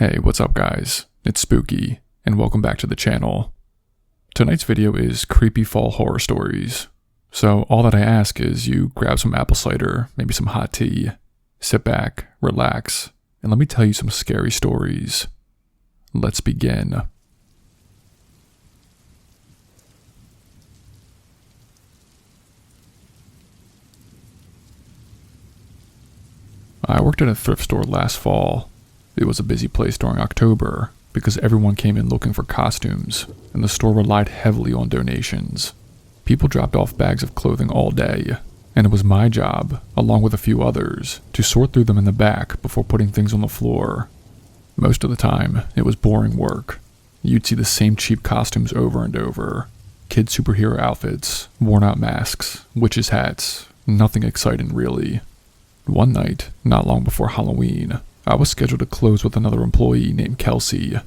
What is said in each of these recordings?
Hey, what's up guys? It's Spooky, and welcome back to the channel. Tonight's video is creepy fall horror stories. So all that I ask is you grab some apple cider, maybe some hot tea, sit back, relax, and let me tell you some scary stories. Let's begin. I worked at a thrift store last fall. It was a busy place during October because everyone came in looking for costumes, and the store relied heavily on donations. People dropped off bags of clothing all day, and it was my job, along with a few others, to sort through them in the back before putting things on the floor. Most of the time, it was boring work. You'd see the same cheap costumes over and over. Kid superhero outfits, worn-out masks, witches' hats, nothing exciting really. One night, not long before Halloween, I was scheduled to close with another employee named Kelsey.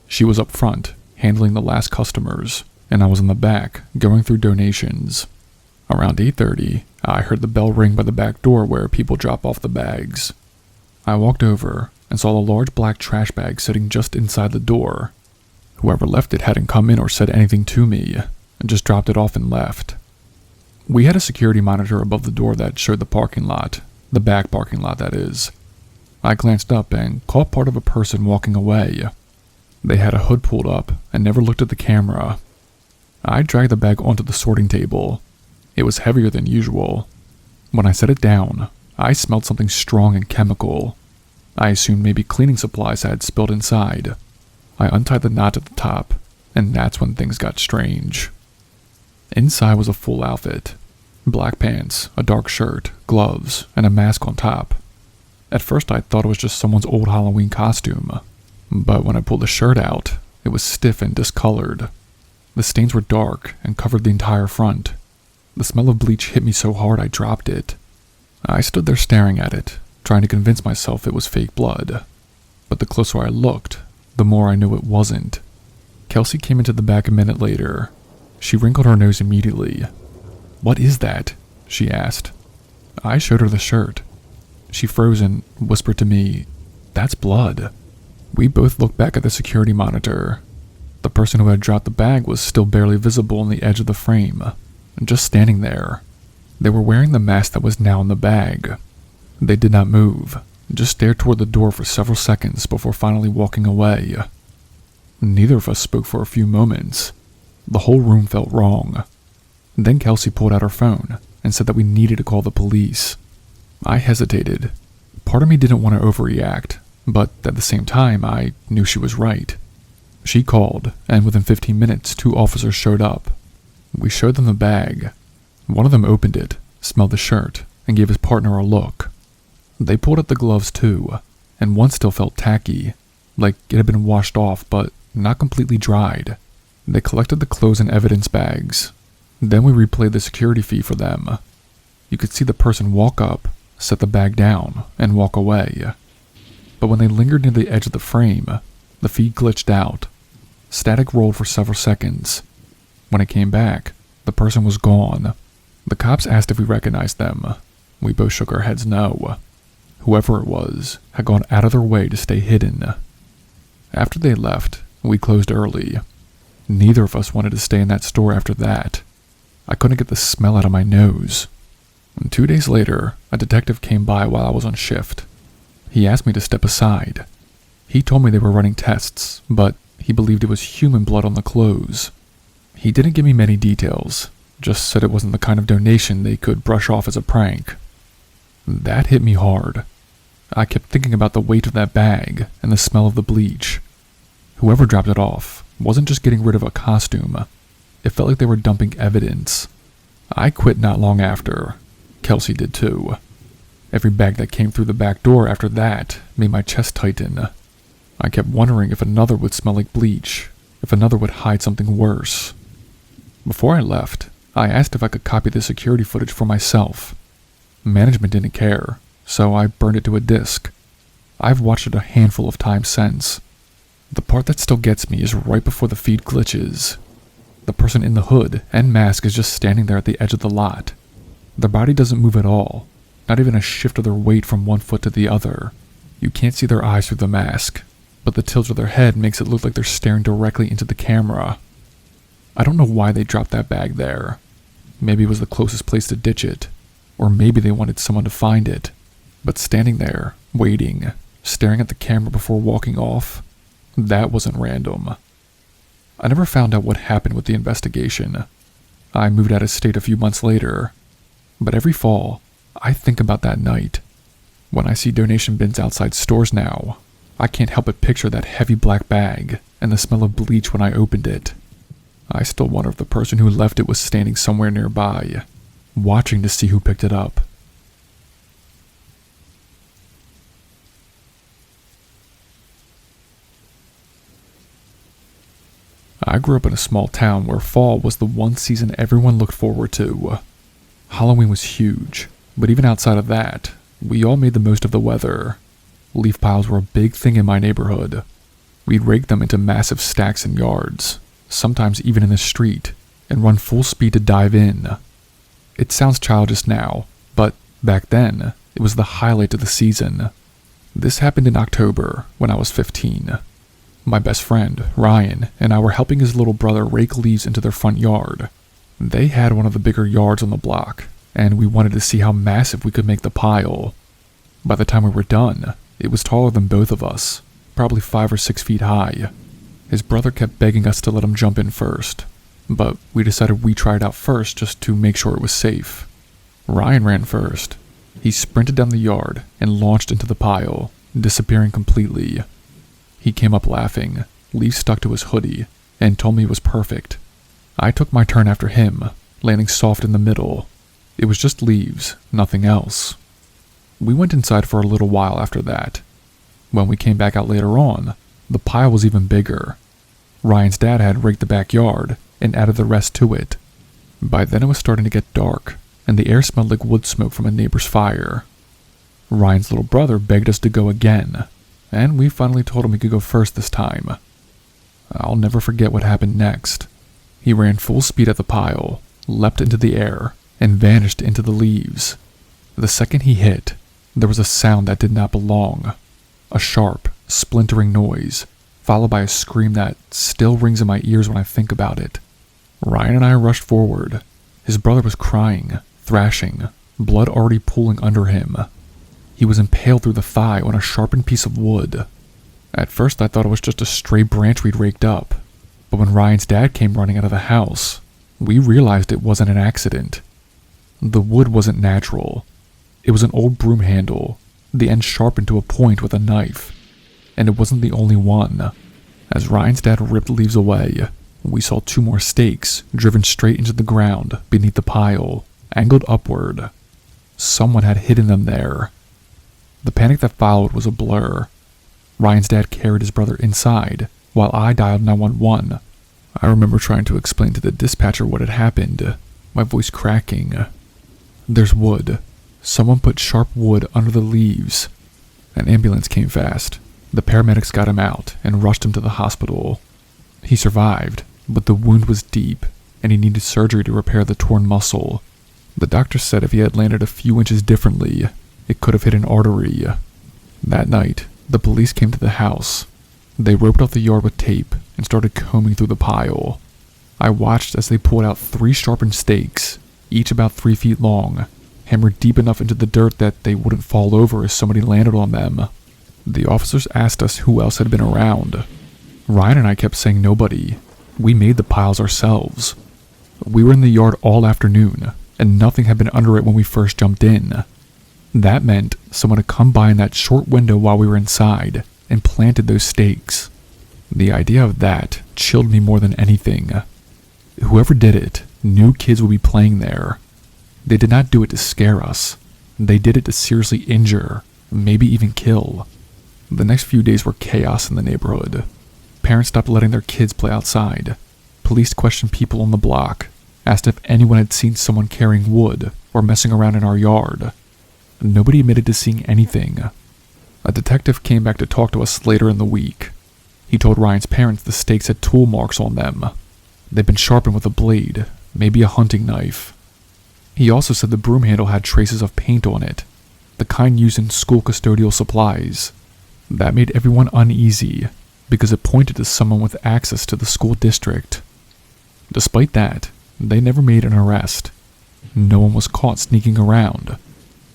She was up front, handling the last customers, and I was in the back, going through donations. Around 8:30, I heard the bell ring by the back door where people drop off the bags. I walked over and saw a large black trash bag sitting just inside the door. Whoever left it hadn't come in or said anything to me, and just dropped it off and left. We had a security monitor above the door that showed the parking lot, the back parking lot that is. I glanced up and caught part of a person walking away. They had a hood pulled up and never looked at the camera. I dragged the bag onto the sorting table. It was heavier than usual. When I set it down, I smelled something strong and chemical. I assumed maybe cleaning supplies had spilled inside. I untied the knot at the top, and that's when things got strange. Inside was a full outfit. Black pants, a dark shirt, gloves, and a mask on top. At first I thought it was just someone's old Halloween costume, but when I pulled the shirt out, it was stiff and discolored. The stains were dark and covered the entire front. The smell of bleach hit me so hard I dropped it. I stood there staring at it, trying to convince myself it was fake blood. But the closer I looked, the more I knew it wasn't. Kelsey came into the back a minute later. She wrinkled her nose immediately. "What is that?" she asked. I showed her the shirt. She froze and whispered to me, "That's blood." We both looked back at the security monitor. The person who had dropped the bag was still barely visible on the edge of the frame, just standing there. They were wearing the mask that was now in the bag. They did not move, just stared toward the door for several seconds before finally walking away. Neither of us spoke for a few moments. The whole room felt wrong. Then Kelsey pulled out her phone and said that we needed to call the police. I hesitated. Part of me didn't want to overreact, but at the same time, I knew she was right. She called, and within 15 minutes, 2 officers showed up. We showed them the bag. One of them opened it, smelled the shirt, and gave his partner a look. They pulled up the gloves too, and one still felt tacky, like it had been washed off but not completely dried. They collected the clothes and evidence bags. Then we replayed the security feed for them. You could see the person walk up, set the bag down, and walk away. But when they lingered near the edge of the frame, the feed glitched out. Static rolled for several seconds. When it came back, the person was gone. The cops asked if we recognized them. We both shook our heads no. Whoever it was had gone out of their way to stay hidden. After they left, we closed early. Neither of us wanted to stay in that store after that. I couldn't get the smell out of my nose. 2 days later, a detective came by while I was on shift. He asked me to step aside. He told me they were running tests, but he believed it was human blood on the clothes. He didn't give me many details, just said it wasn't the kind of donation they could brush off as a prank. That hit me hard. I kept thinking about the weight of that bag and the smell of the bleach. Whoever dropped it off wasn't just getting rid of a costume. It felt like they were dumping evidence. I quit not long after. Kelsey did too. Every bag that came through the back door after that made my chest tighten. I kept wondering if another would smell like bleach, if another would hide something worse. Before I left, I asked if I could copy the security footage for myself. Management didn't care, so I burned it to a disk. I've watched it a handful of times since. The part that still gets me is right before the feed glitches. The person in the hood and mask is just standing there at the edge of the lot. Their body doesn't move at all, not even a shift of their weight from one foot to the other. You can't see their eyes through the mask. but the tilt of their head makes it look like they're staring directly into the camera. I don't know why they dropped that bag there. Maybe it was the closest place to ditch it, or maybe they wanted someone to find it. But standing there, waiting, staring at the camera before walking off, that wasn't random. I never found out what happened with the investigation. I moved out of state a few months later, but every fall, I think about that night. When I see donation bins outside stores now, I can't help but picture that heavy black bag and the smell of bleach when I opened it. I still wonder if the person who left it was standing somewhere nearby, watching to see who picked it up. I grew up in a small town where fall was the one season everyone looked forward to. Halloween was huge, but even outside of that, we all made the most of the weather. Leaf piles were a big thing in my neighborhood. We'd rake them into massive stacks in yards, sometimes even in the street, and run full speed to dive in. It sounds childish now, but back then, it was the highlight of the season. This happened in October when I was 15. My best friend, Ryan, and I were helping his little brother rake leaves into their front yard. They had one of the bigger yards on the block, and we wanted to see how massive we could make the pile. By the time we were done, it was taller than both of us, probably 5 or 6 feet high. His brother kept begging us to let him jump in first, but we decided we'd try it out first just to make sure it was safe. Ryan ran first. He sprinted down the yard and launched into the pile, disappearing completely. He came up laughing, leaves stuck to his hoodie, and told me it was perfect. I took my turn after him, landing soft in the middle. It was just leaves, nothing else. We went inside for a little while after that. When we came back out later on, the pile was even bigger. Ryan's dad had raked the backyard and added the rest to it. By then it was starting to get dark, and the air smelled like wood smoke from a neighbor's fire. Ryan's little brother begged us to go again, and we finally told him he could go first this time. I'll never forget what happened next. He ran full speed at the pile, leapt into the air, and vanished into the leaves. The second he hit, there was a sound that did not belong. A sharp, splintering noise, followed by a scream that still rings in my ears when I think about it. Ryan and I rushed forward. His brother was crying, thrashing, blood already pooling under him. He was impaled through the thigh on a sharpened piece of wood. At first I thought it was just a stray branch we'd raked up, but when Ryan's dad came running out of the house, we realized it wasn't an accident. The wood wasn't natural. It was an old broom handle, the end sharpened to a point with a knife, and it wasn't the only one. As Ryan's dad ripped leaves away, we saw 2 more stakes driven straight into the ground beneath the pile, angled upward. Someone had hidden them there. The panic that followed was a blur. Ryan's dad carried his brother inside, while I dialed 911. I remember trying to explain to the dispatcher what had happened, my voice cracking. There's wood. Someone put sharp wood under the leaves. An ambulance came fast. The paramedics got him out and rushed him to the hospital. He survived, but the wound was deep, and he needed surgery to repair the torn muscle. The doctor said if he had landed a few inches differently, it could have hit an artery. That night, the police came to the house. They roped off the yard with tape and started combing through the pile. I watched as they pulled out 3 sharpened stakes, each about 3 feet long, hammered deep enough into the dirt that they wouldn't fall over if somebody landed on them. The officers asked us who else had been around. Ryan and I kept saying nobody. We made the piles ourselves. We were in the yard all afternoon, and nothing had been under it when we first jumped in. That meant someone had come by in that short window while we were inside and planted those stakes. The idea of that chilled me more than anything. Whoever did it knew kids would be playing there. They did not do it to scare us. They did it to seriously injure, maybe even kill. The next few days were chaos in the neighborhood. Parents stopped letting their kids play outside. Police questioned people on the block, asked if anyone had seen someone carrying wood or messing around in our yard. Nobody admitted to seeing anything. A detective came back to talk to us later in the week. He told Ryan's parents the stakes had tool marks on them. They'd been sharpened with a blade, maybe a hunting knife. He also said the broom handle had traces of paint on it, the kind used in school custodial supplies. That made everyone uneasy because it pointed to someone with access to the school district. Despite that, they never made an arrest. No one was caught sneaking around.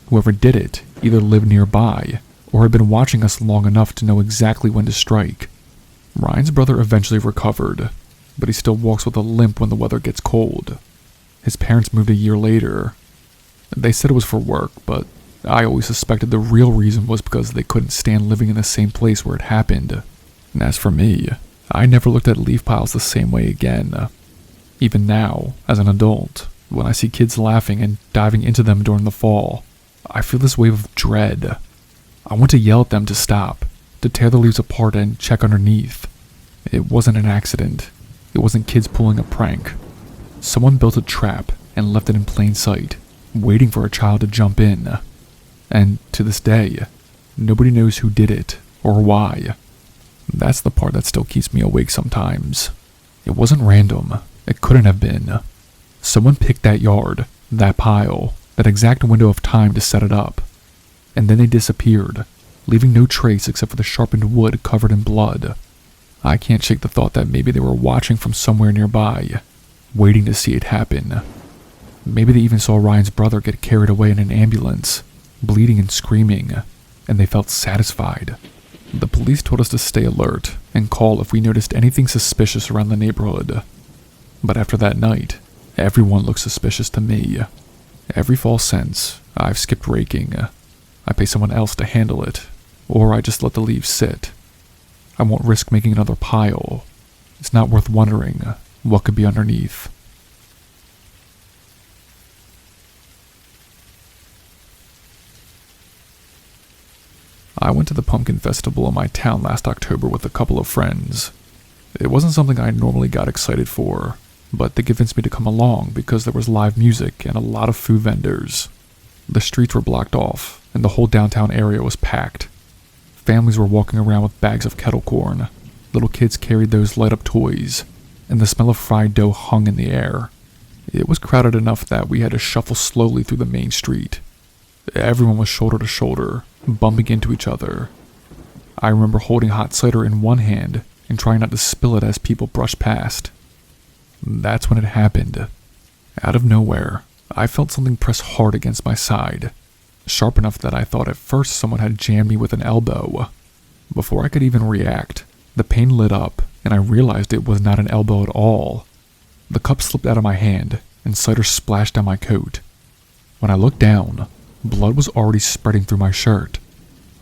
Whoever did it either lived nearby or had been watching us long enough to know exactly when to strike. Ryan's brother eventually recovered, but he still walks with a limp when the weather gets cold. His parents moved a year later. They said it was for work, but I always suspected the real reason was because they couldn't stand living in the same place where it happened. And as for me, I never looked at leaf piles the same way again. Even now, as an adult, when I see kids laughing and diving into them during the fall, I feel this wave of dread. I want to yell at them to stop, to tear the leaves apart and check underneath. It wasn't an accident. It wasn't kids pulling a prank. Someone built a trap and left it in plain sight, waiting for a child to jump in. And to this day, nobody knows who did it or why. That's the part that still keeps me awake sometimes. It wasn't random. It couldn't have been. Someone picked that yard, that pile, that exact window of time to set it up. And then they disappeared, leaving no trace except for the sharpened wood covered in blood. I can't shake the thought that maybe they were watching from somewhere nearby, waiting to see it happen. Maybe they even saw Ryan's brother get carried away in an ambulance, bleeding and screaming, and they felt satisfied. The police told us to stay alert and call if we noticed anything suspicious around the neighborhood. But after that night, everyone looked suspicious to me. Every fall since, I've skipped raking. I pay someone else to handle it, or I just let the leaves sit. I won't risk making another pile. It's not worth wondering what could be underneath. I went to the pumpkin festival in my town last October with a couple of friends. It wasn't something I normally got excited for, but they convinced me to come along because there was live music and a lot of food vendors. The streets were blocked off, and the whole downtown area was packed. Families were walking around with bags of kettle corn. Little kids carried those light-up toys, and the smell of fried dough hung in the air. It was crowded enough that we had to shuffle slowly through the main street. Everyone was shoulder to shoulder, bumping into each other. I remember holding hot cider in one hand and trying not to spill it as people brushed past. That's when it happened. Out of nowhere, I felt something press hard against my side, sharp enough that I thought at first someone had jammed me with an elbow. Before I could even react, the pain lit up and I realized it was not an elbow at all. The cup slipped out of my hand and cider splashed down my coat. When I looked down, blood was already spreading through my shirt.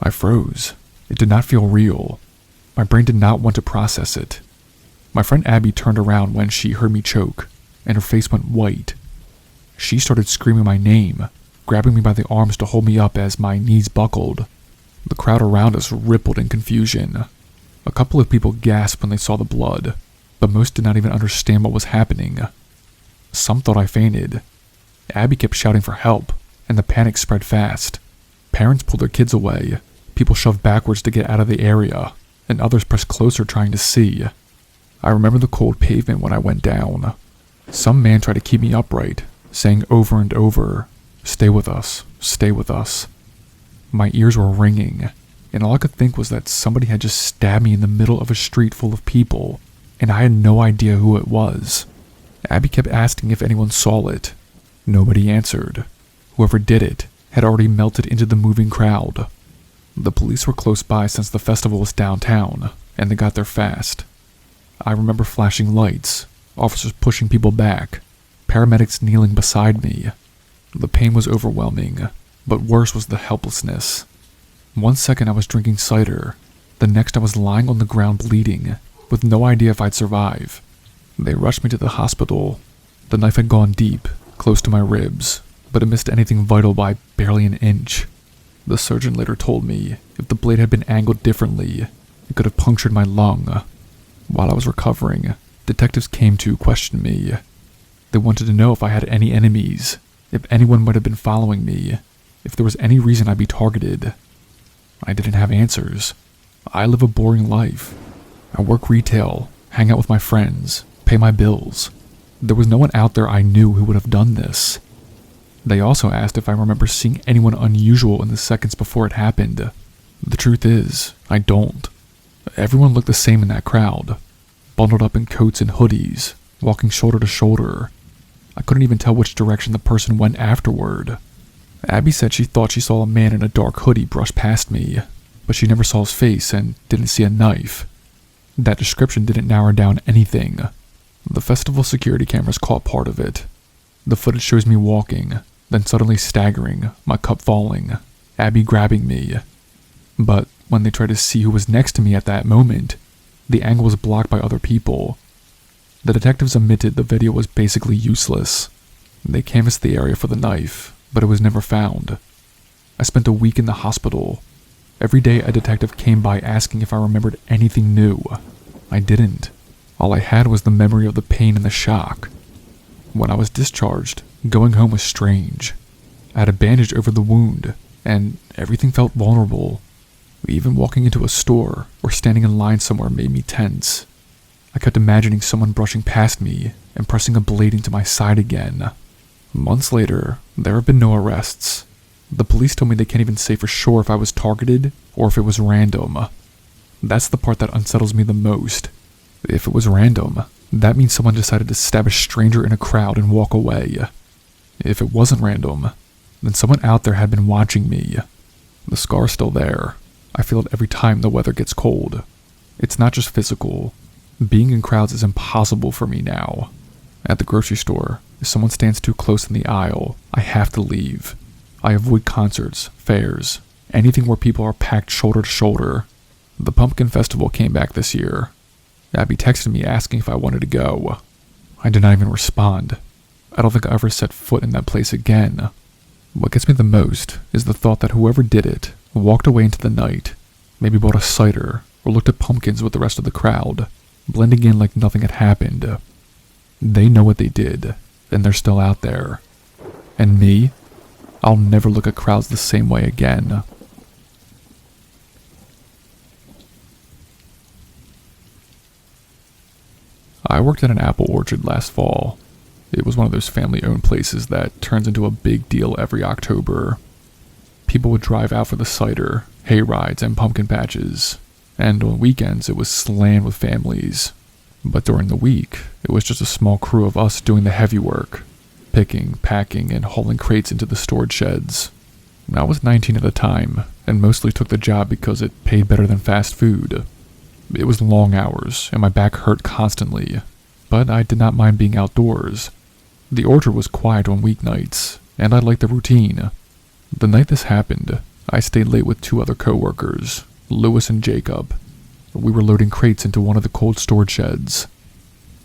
I froze. It did not feel real. My brain did not want to process it. My friend Abby turned around when she heard me choke, and her face went white. She started screaming my name, grabbing me by the arms to hold me up as my knees buckled. The crowd around us rippled in confusion. A couple of people gasped when they saw the blood, but most did not even understand what was happening. Some thought I fainted. Abby kept shouting for help, and the panic spread fast. Parents pulled their kids away, people shoved backwards to get out of the area, and others pressed closer trying to see. I remember the cold pavement when I went down. Some man tried to keep me upright, saying over and over, "Stay with us, stay with us." My ears were ringing, and all I could think was that somebody had just stabbed me in the middle of a street full of people, and I had no idea who it was. Abby kept asking if anyone saw it. Nobody answered. Whoever did it had already melted into the moving crowd. The police were close by since the festival was downtown, and they got there fast. I remember flashing lights, officers pushing people back, paramedics kneeling beside me. The pain was overwhelming, but worse was the helplessness. One second I was drinking cider, the next I was lying on the ground bleeding, with no idea if I'd survive. They rushed me to the hospital. The knife had gone deep, close to my ribs, but it missed anything vital by barely an inch. The surgeon later told me if the blade had been angled differently, it could have punctured my lung. While I was recovering, detectives came to question me. They wanted to know if I had any enemies, if anyone might have been following me, if there was any reason I'd be targeted. I didn't have answers. I live a boring life. I work retail, hang out with my friends, pay my bills. There was no one out there I knew who would have done this. They also asked if I remember seeing anyone unusual in the seconds before it happened. The truth is, I don't. Everyone looked the same in that crowd, bundled up in coats and hoodies, walking shoulder to shoulder. I couldn't even tell which direction the person went afterward. Abby said she thought she saw a man in a dark hoodie brush past me, but she never saw his face and didn't see a knife. That description didn't narrow down anything. The festival security cameras caught part of it. The footage shows me walking, then suddenly staggering, my cup falling, Abby grabbing me. But when they tried to see who was next to me at that moment, the angle was blocked by other people. The detectives admitted the video was basically useless. They canvassed the area for the knife, but it was never found. I spent a week in the hospital. Every day a detective came by asking if I remembered anything new. I didn't. All I had was the memory of the pain and the shock. When I was discharged, going home was strange. I had a bandage over the wound, and everything felt vulnerable. Even walking into a store or standing in line somewhere made me tense. I kept imagining someone brushing past me and pressing a blade into my side again. Months later, there have been no arrests. The police told me they can't even say for sure if I was targeted or if it was random. That's the part that unsettles me the most. If it was random, that means someone decided to stab a stranger in a crowd and walk away. If it wasn't random, then someone out there had been watching me. The scar's still there. I feel it every time the weather gets cold. It's not just physical. Being in crowds is impossible for me now. At the grocery store, if someone stands too close in the aisle, I have to leave. I avoid concerts, fairs, anything where people are packed shoulder to shoulder. The Pumpkin Festival came back this year. Abby texted me asking if I wanted to go. I did not even respond. I don't think I ever set foot in that place again. What gets me the most is the thought that whoever did it walked away into the night, maybe bought a cider or looked at pumpkins with the rest of the crowd, blending in like nothing had happened. They know what they did, and they're still out there. And me? I'll never look at crowds the same way again. I worked at an apple orchard last fall. It was one of those family-owned places that turns into a big deal every October. People would drive out for the cider, hay rides, and pumpkin patches, and on weekends it was slammed with families. But during the week, it was just a small crew of us doing the heavy work, picking, packing, and hauling crates into the storage sheds. I was 19 at the time, and mostly took the job because it paid better than fast food. It was long hours, and my back hurt constantly, but I did not mind being outdoors. The orchard was quiet on weeknights, and I liked the routine. The night this happened, I stayed late with two other co-workers, Lewis and Jacob. We were loading crates into one of the cold storage sheds.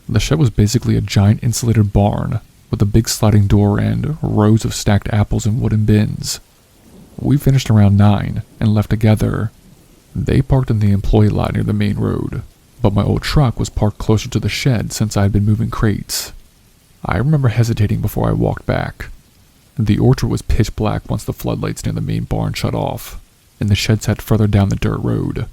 The shed was basically a giant insulated barn with a big sliding door and rows of stacked apples in wooden bins. We finished around 9 and left together. They parked in the employee lot near the main road, but my old truck was parked closer to the shed since I had been moving crates. I remember hesitating before I walked back. The orchard was pitch black once the floodlights near the main barn shut off, and the shed sat further down the dirt road.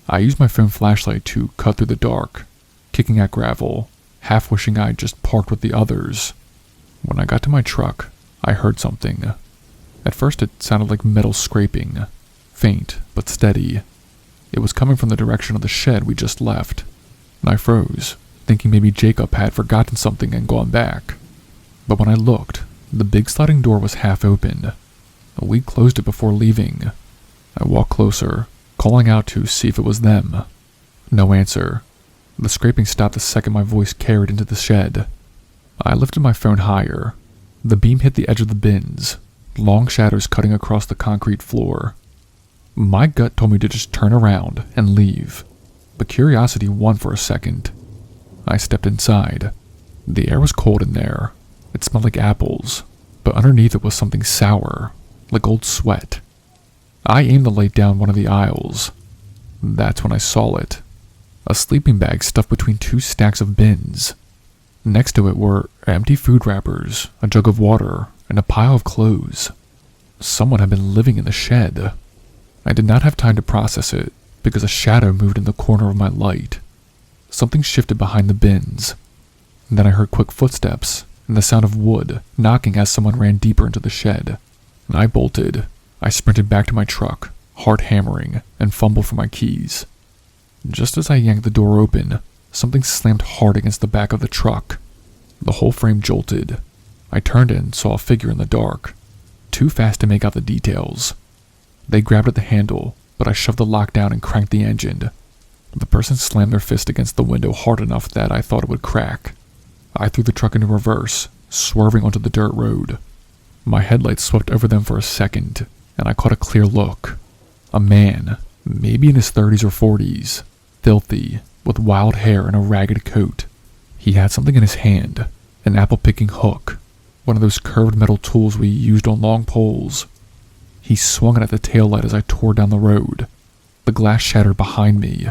I used my phone flashlight to cut through the dark, kicking at gravel, half wishing I'd just parked with the others. When I got to my truck, I heard something. At first it sounded like metal scraping, faint but steady. It was coming from the direction of the shed we just left, and I froze, thinking maybe Jacob had forgotten something and gone back. But when I looked, the big sliding door was half open. We closed it before leaving. I walked closer, calling out to see if it was them. No answer. The scraping stopped the second my voice carried into the shed. I lifted my phone higher. The beam hit the edge of the bins, long shadows cutting across the concrete floor. My gut told me to just turn around and leave, but curiosity won for a second. I stepped inside. The air was cold in there. It smelled like apples, but underneath it was something sour, like old sweat. I aimed the light down one of the aisles. That's when I saw it. A sleeping bag stuffed between two stacks of bins. Next to it were empty food wrappers, a jug of water, and a pile of clothes. Someone had been living in the shed. I did not have time to process it, because a shadow moved in the corner of my light. Something shifted behind the bins. Then I heard quick footsteps, and the sound of wood knocking as someone ran deeper into the shed. I bolted. I sprinted back to my truck, heart hammering, and fumbled for my keys. Just as I yanked the door open, something slammed hard against the back of the truck. The whole frame jolted. I turned and saw a figure in the dark, too fast to make out the details. They grabbed at the handle, but I shoved the lock down and cranked the engine. The person slammed their fist against the window hard enough that I thought it would crack. I threw the truck into reverse, swerving onto the dirt road. My headlights swept over them for a second, and I caught a clear look. A man, maybe in his 30s or 40s, filthy, with wild hair and a ragged coat. He had something in his hand, an apple-picking hook, one of those curved metal tools we used on long poles. He swung it at the taillight as I tore down the road. The glass shattered behind me.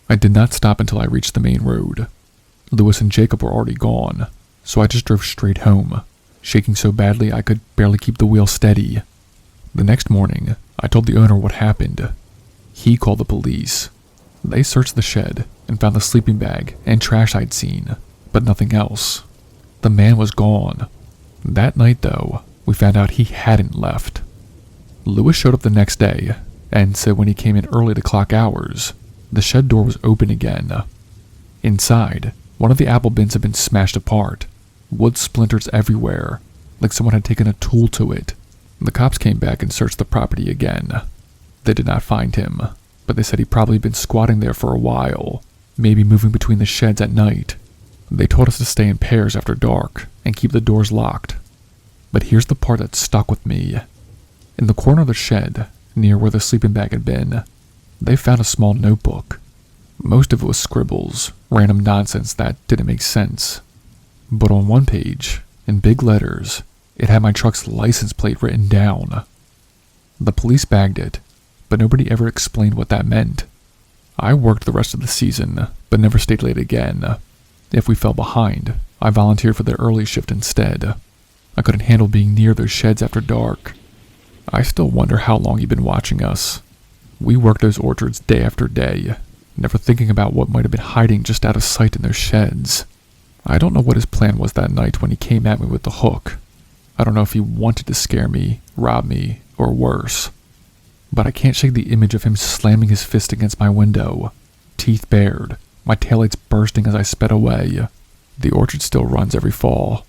I did not stop until I reached the main road. Lewis and Jacob were already gone, so I just drove straight home, shaking so badly I could barely keep the wheel steady. The next morning, I told the owner what happened. He called the police. They searched the shed and found the sleeping bag and trash I'd seen, but nothing else. The man was gone. That night, though, we found out he hadn't left. Lewis showed up the next day and said when he came in early to clock hours, the shed door was open again. Inside, one of the apple bins had been smashed apart, wood splinters everywhere, like someone had taken a tool to it. The cops came back and searched the property again. They did not find him, but they said he'd probably been squatting there for a while, maybe moving between the sheds at night. They told us to stay in pairs after dark and keep the doors locked. But here's the part that stuck with me. In the corner of the shed, near where the sleeping bag had been, they found a small notebook. Most of it was scribbles, random nonsense that didn't make sense. But on one page, in big letters, it had my truck's license plate written down. The police bagged it, but nobody ever explained what that meant. I worked the rest of the season, but never stayed late again. If we fell behind, I volunteered for the early shift instead. I couldn't handle being near those sheds after dark. I still wonder how long he'd been watching us. We worked those orchards day after day, never thinking about what might have been hiding just out of sight in those sheds. I don't know what his plan was that night when he came at me with the hook. I don't know if he wanted to scare me, rob me, or worse. But I can't shake the image of him slamming his fist against my window, teeth bared, my taillights bursting as I sped away. The orchard still runs every fall.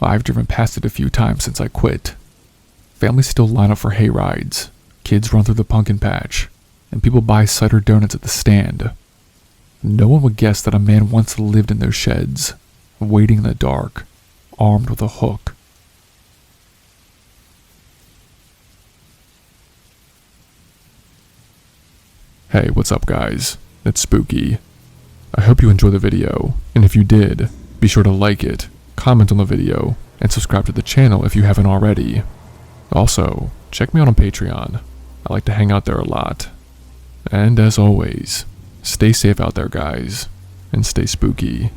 I've driven past it a few times since I quit. Families still line up for hay rides, kids run through the pumpkin patch, and people buy cider donuts at the stand. No one would guess that a man once lived in those sheds, waiting in the dark, armed with a hook. Hey, what's up guys? It's Spooky. I hope you enjoyed the video, and if you did, be sure to like it, comment on the video, and subscribe to the channel if you haven't already. Also, check me out on Patreon. I like to hang out there a lot. And as always, stay safe out there guys, and stay spooky.